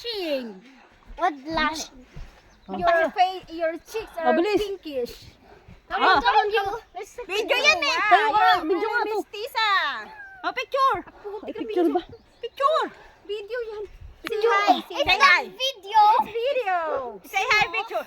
blushing. What blush? Your face, your cheeks are Mabilis. pinkish. Come on, you. Video yan eh. Tayo ka, video nga to. Mestiza. Oh, picture. Ay, picture ba? Picture. Video yan. Say hi. Say It's hi. not video. Video. Say hi, picture.